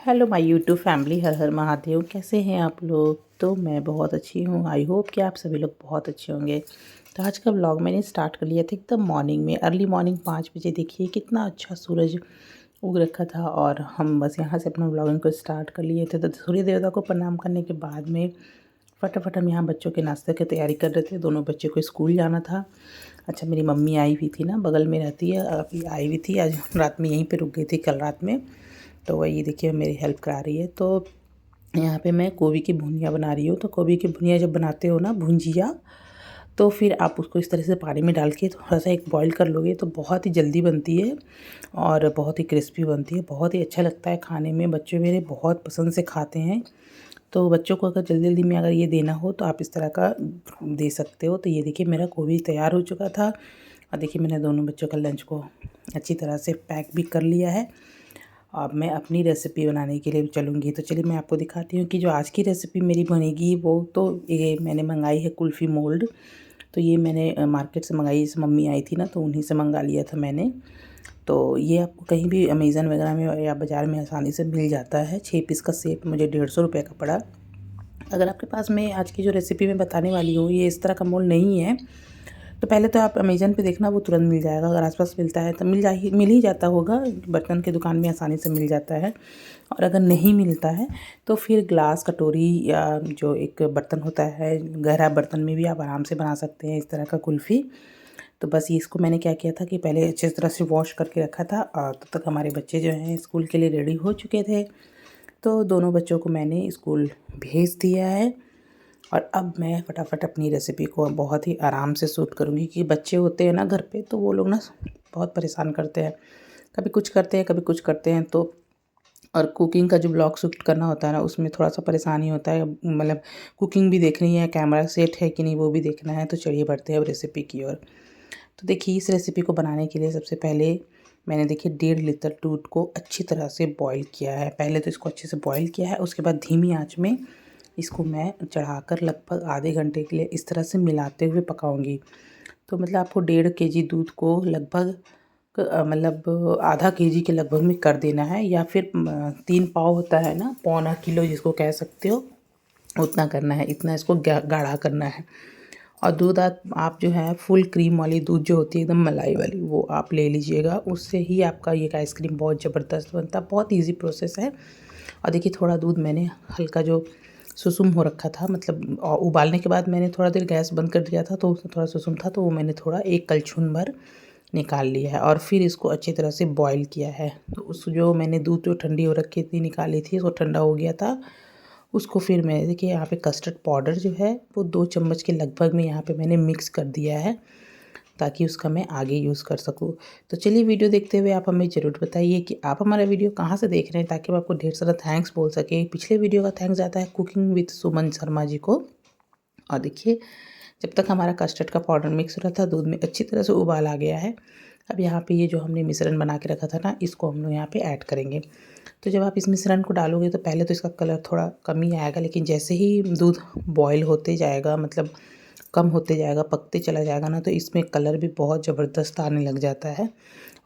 Hello my YouTube family, हर हर महादेव। कैसे हैं आप लोग? तो मैं बहुत अच्छी हूँ। आई होप कि आप सभी लोग बहुत अच्छे होंगे। तो आज का व्लॉग मैंने स्टार्ट कर लिया था एकदम मॉर्निंग में, अर्ली मॉर्निंग 5 बजे। देखिए कितना अच्छा सूरज उग रखा था और हम बस यहाँ से अपना व्लॉगिंग को स्टार्ट कर लिए थे। तो सूर्य देवता को प्रणाम करने के बाद में फटाफट हम यहाँ बच्चों के नाश्ते की तैयारी कर रहे थे। दोनों बच्चों को स्कूल जाना था। अच्छा, मेरी मम्मी आई हुई थी ना, बगल में रहती है, अभी आई हुई थी। आज रात में यहीं पे रुक गई थी, कल रात में। तो वही देखिए मेरी हेल्प करा रही है। तो यहाँ पे मैं गोभी की भुनिया बना रही हूँ। तो गोभी की भुनिया जब बनाते हो ना, भुंजिया, तो फिर आप उसको इस तरह से पानी में डाल के थोड़ा सा एक बॉईल कर लोगे तो बहुत ही जल्दी बनती है और बहुत ही क्रिस्पी बनती है। बहुत ही अच्छा लगता है खाने में। बच्चे मेरे बहुत पसंद से खाते हैं। तो बच्चों को अगर जल्दी जल्दी में अगर ये देना हो तो आप इस तरह का दे सकते हो। तो ये देखिए मेरा गोभी तैयार हो चुका था और देखिए मैंने दोनों बच्चों का लंच को अच्छी तरह से पैक भी कर लिया है। अब मैं अपनी रेसिपी बनाने के लिए भी चलूँगी। तो चलिए मैं आपको दिखाती हूँ कि जो आज की रेसिपी मेरी बनेगी वो तो ये मैंने मंगाई है कुल्फ़ी मोल्ड। तो ये मैंने मार्केट से मंगाई, जैसे मम्मी आई थी ना तो उन्हीं से मंगा लिया था मैंने। तो ये आपको कहीं भी अमेज़न वगैरह में या बाज़ार में आसानी से मिल जाता है। 6 पीस का सेट मुझे 150 रुपये का पड़ा। अगर आपके पास मैं आज की जो रेसिपी मैं बताने वाली हूँ ये इस तरह का मोल्ड नहीं है तो पहले तो आप अमेज़न पे देखना, वो तुरंत मिल जाएगा। अगर आसपास मिलता है तो मिल ही जाता होगा, बर्तन की दुकान में आसानी से मिल जाता है। और अगर नहीं मिलता है तो फिर ग्लास कटोरी या जो एक बर्तन होता है, गहरा बर्तन में भी आप आराम से बना सकते हैं इस तरह का कुल्फ़ी। तो बस ये इसको मैंने क्या किया था कि पहले अच्छी तरह से वॉश करके रखा था और तब तक हमारे बच्चे जो हैं स्कूल के लिए रेडी हो चुके थे। तो दोनों बच्चों को मैंने स्कूल भेज दिया है और अब मैं फटाफट अपनी रेसिपी को बहुत ही आराम से शूट करूँगी। कि बच्चे होते हैं ना घर पे तो वो लोग ना बहुत परेशान करते हैं, कभी कुछ करते हैं कभी कुछ करते हैं। तो और कुकिंग का जो ब्लॉग शूट करना होता है ना उसमें थोड़ा सा परेशानी होता है, मतलब कुकिंग भी देखनी है, कैमरा सेट है कि नहीं वो भी देखना है। तो चलिए बढ़ते हैं अब रेसिपी की ओर। तो देखिए इस रेसिपी को बनाने के लिए सबसे पहले मैंने देखिए 1.5 लीटर दूध को अच्छी तरह से बॉईल किया है। पहले तो इसको अच्छे से बॉईल किया है, उसके बाद धीमी आंच में इसको मैं चढ़ाकर लगभग आधे घंटे के लिए इस तरह से मिलाते हुए पकाऊंगी। तो मतलब आपको 1.5 kg दूध को लगभग मतलब आधा केजी के लगभग में कर देना है, या फिर 3 पाव होता है ना, पौना किलो जिसको कह सकते हो, उतना करना है। इतना इसको गाढ़ा करना है। और दूध आप जो है फुल क्रीम वाली दूध जो होती है एकदम मलाई वाली, वो आप ले लीजिएगा। उससे ही आपका ये आइसक्रीम बहुत ज़बरदस्त बनता है। बहुत इजी प्रोसेस है। और देखिए थोड़ा दूध मैंने हल्का जो सुसुम हो रखा था, मतलब उबालने के बाद मैंने थोड़ा देर गैस बंद कर दिया था तो उसमें थोड़ा सुसुम था, तो वो मैंने थोड़ा एक कलछुन भर निकाल लिया है और फिर इसको अच्छी तरह से बॉईल किया है। तो उस जो मैंने दूध जो ठंडी हो रखी थी निकाली थी, वो ठंडा हो गया था। उसको फिर मैं देखिए यहाँ पे कस्टर्ड पाउडर जो है वो 2 चम्मच के लगभग में यहाँ पे मैंने मिक्स कर दिया है, ताकि उसका मैं आगे यूज़ कर सकूँ। तो चलिए वीडियो देखते हुए आप हमें ज़रूर बताइए कि आप हमारा वीडियो कहाँ से देख रहे हैं, ताकि मैं आपको ढेर सारा थैंक्स बोल सके। पिछले वीडियो का थैंक्स जाता है कुकिंग विद सुमन शर्मा जी को। और देखिए जब तक हमारा कस्टर्ड का पाउडर मिक्स हो रहा था, दूध में अच्छी तरह से उबाल आ गया है। अब यहाँ पे ये जो हमने मिश्रण बना के रखा था ना, इसको हम लोग यहाँ पे ऐड करेंगे। तो जब आप इस मिश्रण को डालोगे तो पहले तो इसका कलर थोड़ा कम ही आएगा, लेकिन जैसे ही दूध बॉयल होते जाएगा, मतलब कम होते जाएगा, पकते चला जाएगा ना, तो इसमें कलर भी बहुत ज़बरदस्त आने लग जाता है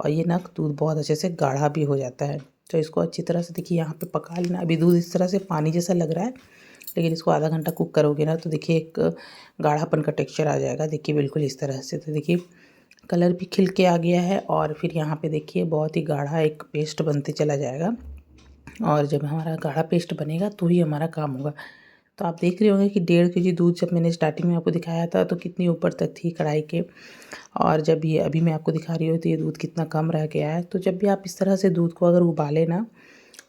और ये ना दूध बहुत अच्छे से गाढ़ा भी हो जाता है। तो इसको अच्छी तरह से देखिए यहाँ पे पका लेना। अभी दूध इस तरह से पानी जैसा लग रहा है, लेकिन इसको आधा घंटा कुक करोगे ना तो देखिए एक गाढ़ापन का टेक्सचर आ जाएगा। देखिए बिल्कुल इस तरह से। तो देखिए कलर भी खिल के आ गया है और फिर यहाँ पे देखिए बहुत ही गाढ़ा एक पेस्ट बनते चला जाएगा। और जब हमारा गाढ़ा पेस्ट बनेगा तो ही हमारा काम होगा। तो आप देख रहे होंगे कि 1.5 kg दूध जब मैंने स्टार्टिंग में आपको दिखाया था तो कितनी ऊपर तक थी कढ़ाई के, और जब ये अभी मैं आपको दिखा रही हूँ तो ये दूध कितना कम रह गया है। तो जब भी आप इस तरह से दूध को अगर उबालें ना,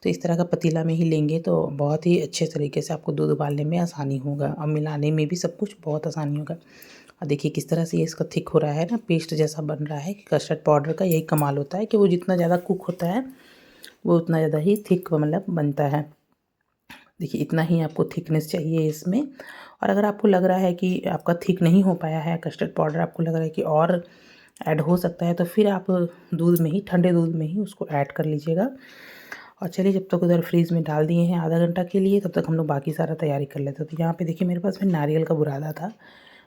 तो इस तरह का पतीला में ही लेंगे तो बहुत ही अच्छे तरीके से आपको दूध उबालने में आसानी होगा और मिलाने में भी सब कुछ बहुत आसानी होगा। और देखिए किस तरह से ये इसका थिक हो रहा है ना, पेस्ट जैसा बन रहा है। कस्टर्ड पाउडर का यही कमाल होता है कि वो जितना ज़्यादा कुक होता है वो उतना ज़्यादा ही थिक मतलब बनता है। देखिए इतना ही आपको थिकनेस चाहिए इसमें। और अगर आपको लग रहा है कि आपका थिक नहीं हो पाया है कस्टर्ड पाउडर, आपको लग रहा है कि और ऐड हो सकता है, तो फिर आप दूध में ही, ठंडे दूध में ही उसको ऐड कर लीजिएगा। और चलिए जब तक उधर फ्रीज़ में डाल दिए हैं आधा घंटा के लिए, तब तक हम लोग बाकी सारा तैयारी कर लेते हैं। तो यहाँ पे देखिए मेरे पास में नारियल का बुरादा था,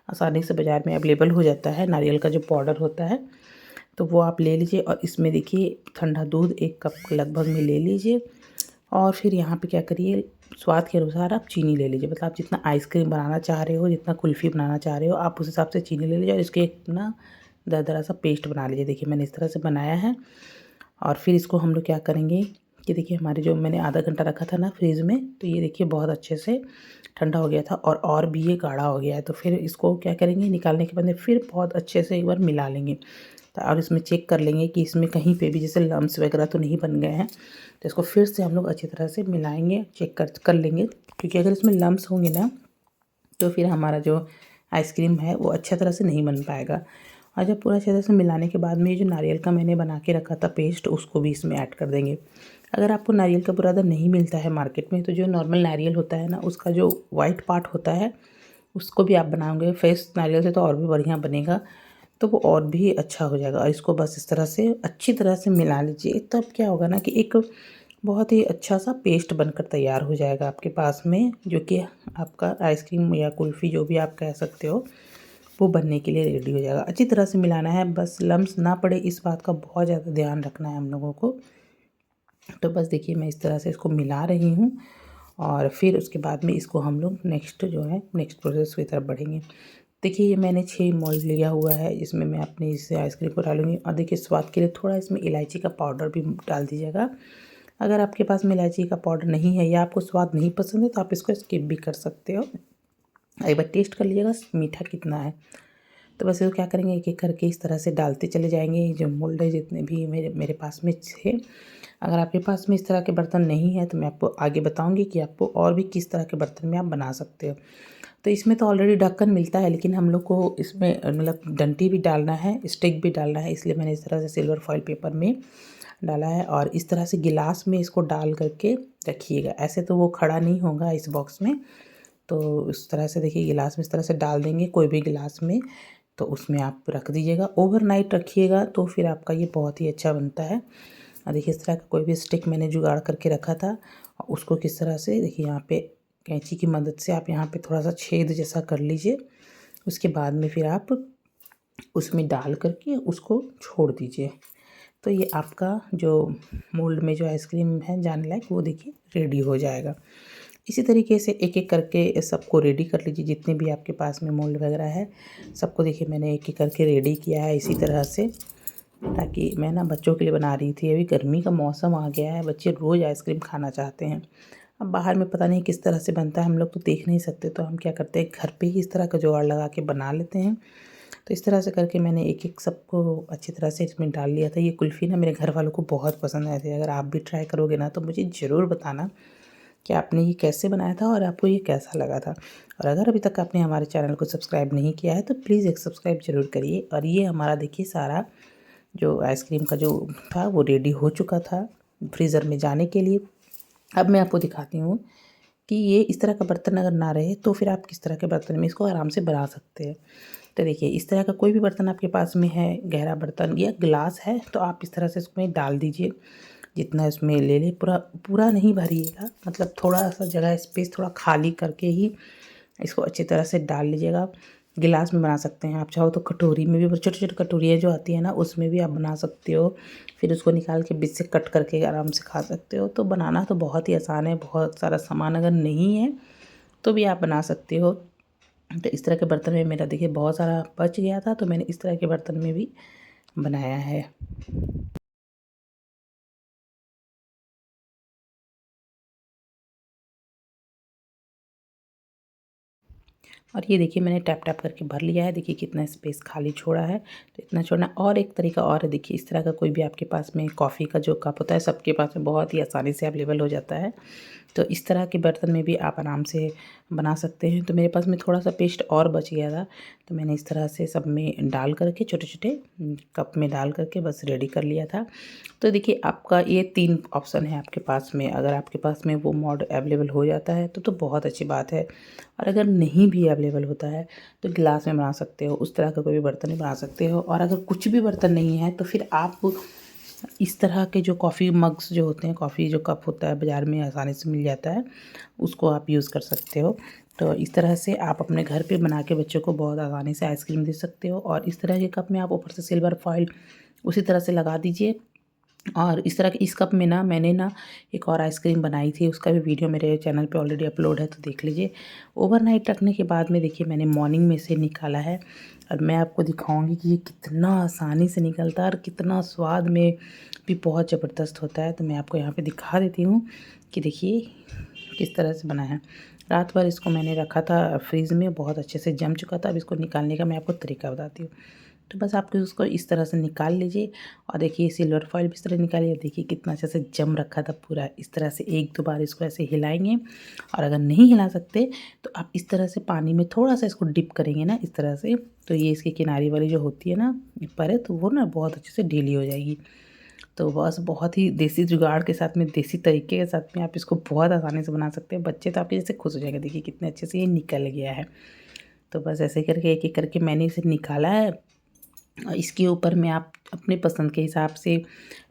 आसानी से बाज़ार में अवेलेबल हो जाता है। नारियल का जो पाउडर होता है तो वो आप ले लीजिए और इसमें देखिए ठंडा दूध 1 कप लगभग में ले लीजिए और फिर यहाँ पे क्या करिए, स्वाद के अनुसार आप चीनी ले लीजिए। मतलब आप जितना आइसक्रीम बनाना चाह रहे हो, जितना कुल्फ़ी बनाना चाह रहे हो, आप उस हिसाब से चीनी ले लीजिए और इसके एक ना दरदरा सा पेस्ट बना लीजिए। देखिए मैंने इस तरह से बनाया है। और फिर इसको हम लोग क्या करेंगे कि देखिए हमारे जो मैंने आधा घंटा रखा था ना फ्रीज़ में, तो ये देखिए बहुत अच्छे से ठंडा हो गया था और भी ये गाढ़ा हो गया है। तो फिर इसको क्या करेंगे, निकालने के बाद में फिर बहुत अच्छे से एक बार मिला लेंगे। तो और इसमें चेक कर लेंगे कि इसमें कहीं पे भी जैसे लम्स वगैरह तो नहीं बन गए हैं। तो इसको फिर से हम लोग अच्छी तरह से मिलाएंगे, चेक कर लेंगे, क्योंकि अगर इसमें लम्स होंगे ना तो फिर हमारा जो आइसक्रीम है वो अच्छा तरह से नहीं बन पाएगा। और जब पूरा अच्छी तरह से मिलाने के बाद में ये जो नारियल का मैंने बना के रखा था पेस्ट, उसको भी इसमें ऐड कर देंगे। अगर आपको नारियल का बुरादा नहीं मिलता है मार्केट में, तो जो नॉर्मल नारियल होता है ना, उसका जो वाइट पार्ट होता है उसको भी आप बनाओगे फ्रेश नारियल से तो और भी बढ़िया बनेगा। तो वो और भी अच्छा हो जाएगा। और इसको बस इस तरह से अच्छी तरह से मिला लीजिए। तब क्या होगा ना कि एक बहुत ही अच्छा सा पेस्ट बनकर तैयार हो जाएगा आपके पास में, जो कि आपका आइसक्रीम या कुल्फ़ी जो भी आप कह सकते हो, वो बनने के लिए रेडी हो जाएगा। अच्छी तरह से मिलाना है, बस लम्स ना पड़े इस बात का बहुत ज़्यादा ध्यान रखना है हम लोगों को। तो बस देखिए मैं इस तरह से इसको मिला रही हूँ और फिर उसके बाद में इसको हम लोग नेक्स्ट जो है नेक्स्ट प्रोसेस की तरफ बढ़ेंगे। देखिए ये मैंने 6 मोल्ड लिया हुआ है, इसमें मैं अपनी इस आइसक्रीम को डालूँगी। और देखिए स्वाद के लिए थोड़ा इसमें इलायची का पाउडर भी डाल दीजिएगा। अगर आपके पास में इलायची का पाउडर नहीं है या आपको स्वाद नहीं पसंद है तो आप इसको स्किप भी कर सकते हो। एक बार टेस्ट कर लीजिएगा मीठा कितना है। तो बस इसको क्या करेंगे, एक एक करके इस तरह से डालते चले जाएंगे। जो मोल्ड है जितने भी मेरे पास में थे, अगर आपके पास में इस तरह के बर्तन नहीं है तो मैं आपको आगे बताऊंगी कि आपको और भी किस तरह के बर्तन में आप बना सकते हो। तो इसमें तो ऑलरेडी ढक्कन मिलता है, लेकिन हम लोग को इसमें मतलब डंटी भी डालना है, स्टिक भी डालना है, इसलिए मैंने इस तरह से सिल्वर फॉइल पेपर में डाला है। और इस तरह से गिलास में इसको डाल करके रखिएगा। ऐसे तो वो खड़ा नहीं होगा इस बॉक्स में, तो इस तरह से देखिए गिलास में इस तरह से डाल देंगे कोई भी गिलास में, तो उसमें आप रख दीजिएगा। ओवरनाइट रखिएगा तो फिर आपका ये बहुत ही अच्छा बनता है। और देखिए इस तरह का कोई भी स्टिक मैंने जुगाड़ करके रखा था, और उसको किस तरह से देखिए यहाँ पे कैंची की मदद से आप यहाँ पे थोड़ा सा छेद जैसा कर लीजिए। उसके बाद में फिर आप उसमें डाल करके उसको छोड़ दीजिए। तो ये आपका जो मोल्ड में जो आइसक्रीम है जाने लायक, वो देखिए रेडी हो जाएगा। इसी तरीके से एक एक करके सबको रेडी कर लीजिए, जितने भी आपके पास में मोल्ड वगैरह है सबको देखिए मैंने एक एक करके रेडी किया है इसी तरह से। ताकि मैं ना बच्चों के लिए बना रही थी, अभी गर्मी का मौसम आ गया है, बच्चे रोज़ आइसक्रीम खाना चाहते हैं। अब बाहर में पता नहीं किस तरह से बनता है, हम लोग तो देख नहीं सकते, तो हम क्या करते हैं घर पे ही इस तरह का जुगाड़ लगा के बना लेते हैं। तो इस तरह से करके मैंने एक एक सबको अच्छी तरह से इसमें डाल लिया था। ये कुल्फ़ी ना मेरे घर वालों को बहुत पसंद आए थे। अगर आप भी ट्राई करोगे ना तो मुझे ज़रूर बताना कि आपने ये कैसे बनाया था और आपको ये कैसा लगा था। और अगर अभी तक आपने हमारे चैनल को सब्सक्राइब नहीं किया है तो प्लीज़ एक सब्सक्राइब ज़रूर करिए। और ये हमारा देखिए सारा जो आइसक्रीम का जो था वो रेडी हो चुका था फ्रीज़र में जाने के लिए। अब मैं आपको दिखाती हूँ कि ये इस तरह का बर्तन अगर ना रहे तो फिर आप किस तरह के बर्तन में इसको आराम से बना सकते हैं। तो देखिए इस तरह का कोई भी बर्तन आपके पास में है, गहरा बर्तन या गिलास है, तो आप इस तरह से इसमें डाल दीजिए। जितना इसमें ले ले, पूरा पूरा नहीं भरिएगा, मतलब थोड़ा सा जगह स्पेस थोड़ा खाली करके ही इसको अच्छी तरह से डाल लीजिएगा। गिलास में बना सकते हैं आप, चाहो तो कटोरी में भी, छोटी छोटी कटोरियाँ जो आती है ना उसमें भी आप बना सकते हो। फिर उसको निकाल के बीच से कट करके आराम से खा सकते हो। तो बनाना तो बहुत ही आसान है, बहुत सारा सामान अगर नहीं है तो भी आप बना सकते हो। तो इस तरह के बर्तन में मेरा देखिए बहुत सारा बच गया था, तो मैंने इस तरह के बर्तन में भी बनाया है। और ये देखिए मैंने टैप टैप करके भर लिया है। देखिए कितना स्पेस खाली छोड़ा है, तो इतना छोड़ना। और एक तरीका और है, देखिए इस तरह का कोई भी आपके पास में कॉफ़ी का जो कप होता है, सबके पास में बहुत ही आसानी से अवेलेबल हो जाता है। तो इस तरह के बर्तन में भी आप आराम से बना सकते हैं। तो मेरे पास में थोड़ा सा पेस्ट और बच गया था, तो मैंने इस तरह से सब में डाल करके छोटे छोटे कप में डाल करके बस रेडी कर लिया था। तो देखिए आपका ये 3 ऑप्शन है आपके पास में। अगर आपके पास में वो मोड अवेलेबल हो जाता है तो बहुत अच्छी बात है। और अगर नहीं भी अवेलेबल होता है तो गिलास में बना सकते हो, उस तरह का कोई भी बर्तन में बना सकते हो। और अगर कुछ भी बर्तन नहीं है तो फिर आप इस तरह के जो कॉफ़ी मग्स जो होते हैं, कॉफ़ी जो कप होता है बाज़ार में आसानी से मिल जाता है, उसको आप यूज़ कर सकते हो। तो इस तरह से आप अपने घर पे बना के बच्चों को बहुत आसानी से आइसक्रीम दे सकते हो। और इस तरह के कप में आप ऊपर से सिल्वर फॉइल उसी तरह से लगा दीजिए, और इस तरह के इस कप में ना मैंने ना एक और आइसक्रीम बनाई थी, उसका भी वीडियो मेरे चैनल पे ऑलरेडी अपलोड है, तो देख लीजिए। ओवरनाइट रखने के बाद में देखिए मैंने मॉर्निंग में से निकाला है और मैं आपको दिखाऊंगी कि ये कितना आसानी से निकलता है और कितना स्वाद में भी बहुत ज़बरदस्त होता है। तो मैं आपको यहाँ पे दिखा देती हूँ कि देखिए किस तरह से बना है। रात भर इसको मैंने रखा था फ्रीज़ में, बहुत अच्छे से जम चुका था। अब इसको निकालने का मैं आपको तरीका बताती हूँ। तो बस आप उसको इस तरह से निकाल लीजिए और देखिए सिल्वर फॉइल भी इस तरह निकालिए और देखिए कितना अच्छे से जम रखा था पूरा। इस तरह से 1-2 बार इसको ऐसे हिलाएंगे और अगर नहीं हिला सकते तो आप इस तरह से पानी में थोड़ा सा इसको डिप करेंगे ना इस तरह से, तो ये इसकी किनारी वाली जो होती है ना परत, तो वो ना बहुत अच्छे से ढीली हो जाएगी। तो बस बहुत ही देसी जुगाड़ के साथ में, देसी तरीके के साथ में आप इसको बहुत आसानी से बना सकते हैं। बच्चे तो आपके जैसे खुश हो जाएंगे, देखिए कितने अच्छे से ये निकल गया है। तो बस ऐसे ही करके एक-एक करके मैंने इसे निकाला है। इसके ऊपर में आप अपने पसंद के हिसाब से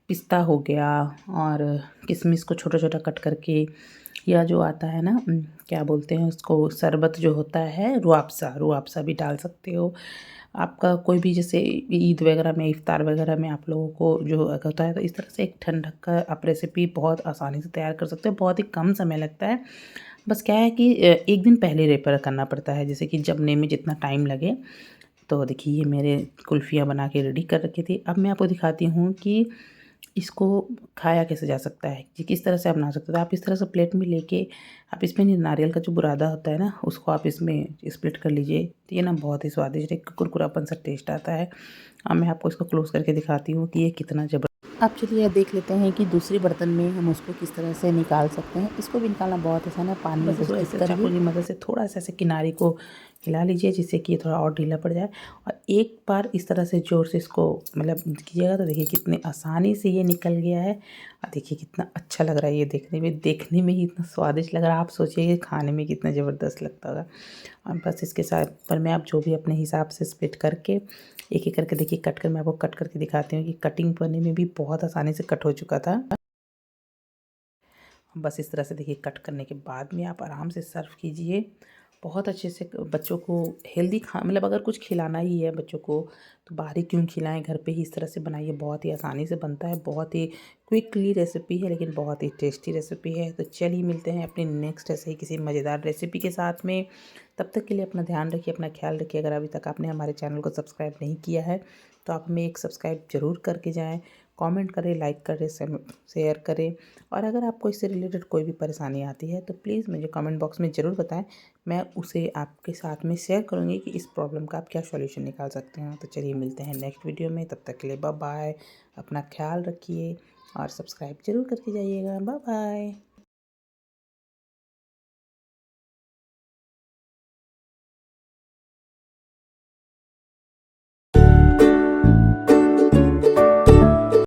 पिस्ता हो गया और किशमिश को छोटा-छोटा कट करके, या जो आता है ना क्या बोलते हैं उसको, शरबत जो होता है रूह अफ़ज़ा भी डाल सकते हो। आपका कोई भी जैसे ईद वगैरह में, इफ्तार वगैरह में आप लोगों को जो होता है, तो इस तरह से एक ठंडक का आप रेसिपी बहुत आसानी से तैयार कर सकते हो। बहुत ही कम समय लगता है। बस क्या है कि एक दिन पहले रेपर करना पड़ता है, जैसे कि जमने में जितना टाइम लगे। तो देखिए ये मेरे कुल्फ़ियाँ बना के रेडी कर रखी थी। अब मैं आपको दिखाती हूँ कि इसको खाया कैसे जा सकता है, कि किस तरह से आप बना सकते हो। तो आप इस तरह से प्लेट में लेके आप इसमें नारियल का जो बुरादा होता है ना, उसको आप इसमें स्प्लिट कर लीजिए। तो ये ना बहुत ही स्वादिष्ट एक कुरकुरापन सा टेस्ट आता है। अब मैं आपको इसको क्लोज़ करके दिखाती हूँ कि ये कितना ज़बरदस्त। अब चलिए देख लेते हैं कि दूसरे बर्तन में हम उसको किस तरह से निकाल सकते हैं। इसको भी निकालना बहुत आसान है। पानी में बस इसको ऐसे चाकू की मदद से थोड़ा सा ऐसे किनारे को हिला लीजिए, जिससे कि ये थोड़ा और ढीला पड़ जाए। और एक बार इस तरह से ज़ोर से इसको मतलब कीजिएगा तो देखिए कितने आसानी से ये निकल गया है। और देखिए कितना अच्छा लग रहा है ये देखने में ही इतना स्वादिष्ट लग रहा है। आप सोचिए कि खाने में कितना ज़बरदस्त लगता होगा। और बस इसके साथ पर मैं आप जो भी अपने हिसाब से स्प्लिट करके एक-एक करके देखिए कट कर मैं आपको कट करके दिखाती हूँ कि कटिंग करने में भी बहुत आसानी से कट हो चुका था। बस इस तरह से देखिए कट करने के बाद में आप आराम से सर्व कीजिए। बहुत अच्छे से बच्चों को हेल्दी मतलब अगर कुछ खिलाना ही है बच्चों को, तो बाहर ही क्यों खिलाएं, घर पे ही इस तरह से बनाइए। बहुत ही आसानी से बनता है, बहुत ही क्विकली रेसिपी है, लेकिन बहुत ही टेस्टी रेसिपी है। तो चलिए मिलते हैं अपनी नेक्स्ट ऐसे ही किसी मज़ेदार रेसिपी के साथ में। तब तक के लिए अपना ध्यान रखिए, अपना ख्याल रखिए। अगर अभी तक आपने हमारे चैनल को सब्सक्राइब नहीं किया है तो आप हमें एक सब्सक्राइब ज़रूर करके जाएँ। कमेंट करें, लाइक करें, शेयर करें। और अगर आपको इससे रिलेटेड कोई भी परेशानी आती है तो प्लीज़ मुझे कमेंट बॉक्स में ज़रूर बताएं। मैं उसे आपके साथ में शेयर करूँगी कि इस प्रॉब्लम का आप क्या सॉल्यूशन निकाल सकते हैं। तो चलिए मिलते हैं नेक्स्ट वीडियो में, तब तक के लिए बाय बाय। अपना ख्याल रखिए और सब्सक्राइब ज़रूर करके जाइएगा। Bye bye.